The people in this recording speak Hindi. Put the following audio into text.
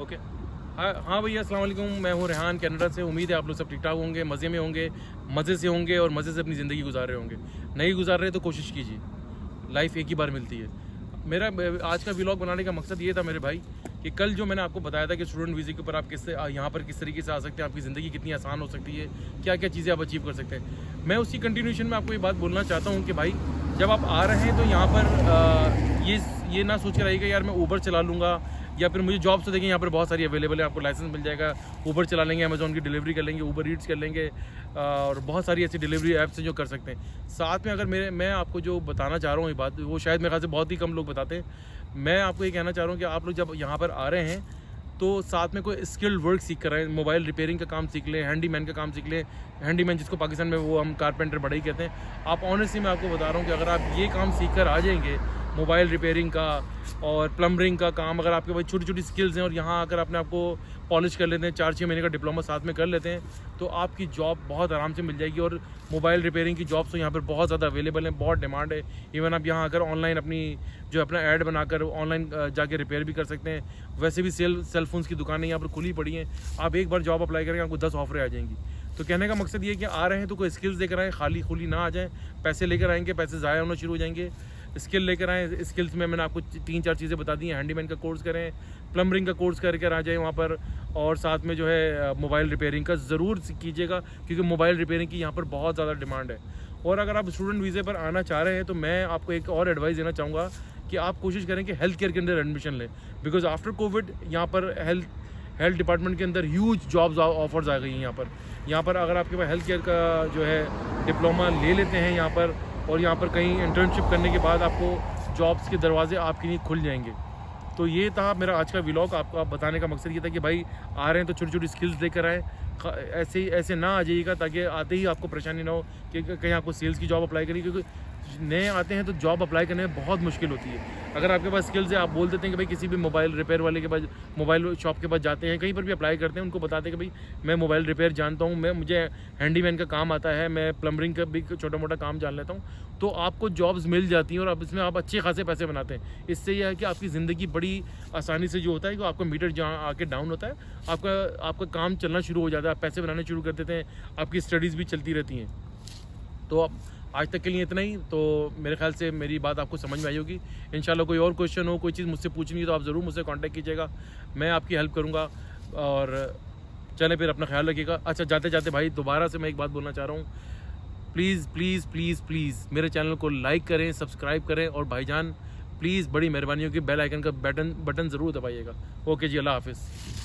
ओके। हाँ हाँ भैया, अस्सलाम वालेकुम। मैं हूँ रेहान, कनाडा से। उम्मीद है आप लोग सब ठीक ठाक होंगे, मज़े में होंगे, मज़े से होंगे और मज़े से अपनी ज़िंदगी गुजार रहे होंगे। नहीं गुजार रहे तो कोशिश कीजिए, लाइफ एक ही बार मिलती है। मेरा आज का व्लॉग बनाने का मकसद ये था मेरे भाई, कि कल जो मैंने आपको बताया था कि स्टूडेंट वीज़े के ऊपर आप यहाँ पर किस तरीके से आ सकते हैं, आपकी ज़िंदगी कितनी आसान हो सकती है, क्या क्या चीज़ें आप अचीव कर सकते हैं। मैं उसी कंटिन्यूशन में आपको ये बात बोलना चाहता हूँ कि भाई जब आप आ रहे हैं तो यहाँ पर ये ना सोच के रहिएगा यार मैं ऊबर चला लूँगा या फिर मुझे जॉब से देखें यहाँ पर बहुत सारी अवेलेबल है, आपको लाइसेंस मिल जाएगा, ऊबर चला लेंगे, अमेज़ॉन की डिलीवरी कर लेंगे, ऊबर ईट्स कर लेंगे और बहुत सारी ऐसी डिलीवरी ऐप्स हैं जो कर सकते हैं। साथ में अगर मैं आपको जो बताना चाह रहा हूँ ये बात, वो शायद मेरे ख्याल से बहुत ही कम लोग बताते हैं। मैं आपको ये कहना चाह रहा हूँ कि आप लोग जब यहाँ पर आ रहे हैं तो साथ में कोई स्किल्ड वर्क सीख कर आए, मोबाइल रिपेयरिंग का काम सीख लें, हैंडीमैन का काम सीख लें। हैंडीमैन जिसको पाकिस्तान में वो हम कारपेंटर बड़ा ही कहते हैं। आप ऑनेस्टली मैं आपको बता रहा हूँ कि अगर आप ये काम सीख कर आ जाएंगे, मोबाइल रिपेयरिंग का और प्लम्बरिंग का काम, अगर आपके पास छोटी छोटी स्किल्स हैं और यहाँ आकर अपने आपको पॉलिश कर लेते हैं, 4-6 महीने का डिप्लोमा साथ में कर लेते हैं, तो आपकी जॉब बहुत आराम से मिल जाएगी। और मोबाइल रिपेयरिंग की जॉब्स तो यहाँ पर बहुत ज़्यादा अवेलेबल हैं, बहुत डिमांड है। इवन आप यहाँ आकर ऑनलाइन अपना ऐड बनाकर ऑनलाइन जाके रिपेयर भी कर सकते हैं। वैसे भी सेलफोन्स की दुकानें यहाँ पर खुली पड़ी हैं, आप एक बार जॉब अप्लाई करेंगे आपको 10 ऑफरें आ जाएंगी। तो कहने का मकसद ये है कि आ रहे हैं तो कोई स्किल्स लेकर आएँ, खाली खुली ना आ जाएँ। पैसे लेकर आएंगे, पैसे ज़ाया होना शुरू हो जाएंगे। स्किल लेकर आएँ, स्किल्स में मैंने आपको 3-4 चीज़ें बता दी हैं। हैंडीमैन का कोर्स करें, प्लम्बरिंग का कोर्स करके आ जाएँ वहाँ पर, और साथ में जो है मोबाइल रिपेयरिंग का ज़रूर कीजिएगा, क्योंकि मोबाइल रिपेयरिंग की यहाँ पर बहुत ज़्यादा डिमांड है। और अगर आप स्टूडेंट वीज़े पर आना चाह रहे हैं तो मैं आपको एक और एडवाइस देना चाहूँगा कि आप कोशिश करें कि हेल्थ केयर के अंदर एडमिशन लें, बिकॉज आफ्टर कोविड यहाँ पर हेल्थ डिपार्टमेंट के अंदर ह्यूज जॉब्स ऑफर्स आ गई हैं। यहाँ पर अगर आपके पास हेल्थ केयर का जो है डिप्लोमा ले लेते हैं यहाँ पर, और यहाँ पर कहीं इंटर्नशिप करने के बाद आपको जॉब्स के दरवाजे आपके लिए खुल जाएंगे। तो ये था मेरा आज का व्लॉग। आपको बताने का मकसद ये था कि भाई आ रहे हैं तो छोटी छोटी स्किल्स लेकर आएँ, ऐसे ना आ जाइएगा ताकि आते ही आपको परेशानी ना हो कि कहीं आपको सेल्स की जॉब अप्लाई करिए, क्योंकि नए आते हैं तो जॉब अप्लाई करने में बहुत मुश्किल होती है। अगर आपके पास स्किल्स है, आप बोल देते हैं कि भाई किसी भी मोबाइल रिपेयर वाले के पास, मोबाइल शॉप के पास जाते हैं, कहीं पर भी अप्लाई करते हैं, उनको बताते हैं कि भाई मैं मोबाइल रिपेयर जानता हूँ, मुझे हैंडीमैन का काम आता है, मैं प्लम्बरिंग का भी छोटा मोटा काम जान लेता हूँ, तो आपको जॉब्स मिल जाती हैं और आप इसमें आप अच्छे खासे पैसे बनाते हैं। इससे यह है कि आपकी ज़िंदगी बड़ी आसानी से जो होता है कि आपका मीटर जहाँ आके डाउन होता है, आपका काम चलना शुरू हो जाता है, आप पैसे बनाने शुरू कर देते हैं, आपकी स्टडीज़ भी चलती रहती हैं। तो अब आज तक के लिए इतना ही। तो मेरे ख्याल से मेरी बात आपको समझ में आई होगी। इंशाल्लाह कोई और क्वेश्चन हो, कोई चीज़ मुझसे पूछनी है तो आप ज़रूर मुझसे कांटेक्ट कीजिएगा, मैं आपकी हेल्प करूँगा। और चलें फिर, अपना ख्याल रखिएगा। अच्छा, जाते जाते भाई दोबारा से मैं एक बात बोलना चाह रहा हूँ, प्लीज़ प्लीज़ प्लीज़ प्लीज़ मेरे चैनल को लाइक करें, सब्सक्राइब करें, और भाईजान प्लीज़ बड़ी मेहरबानी होगी बेल आइकन का बटन ज़रूर दबाइएगा। ओके जी, अल्लाह हाफिज़।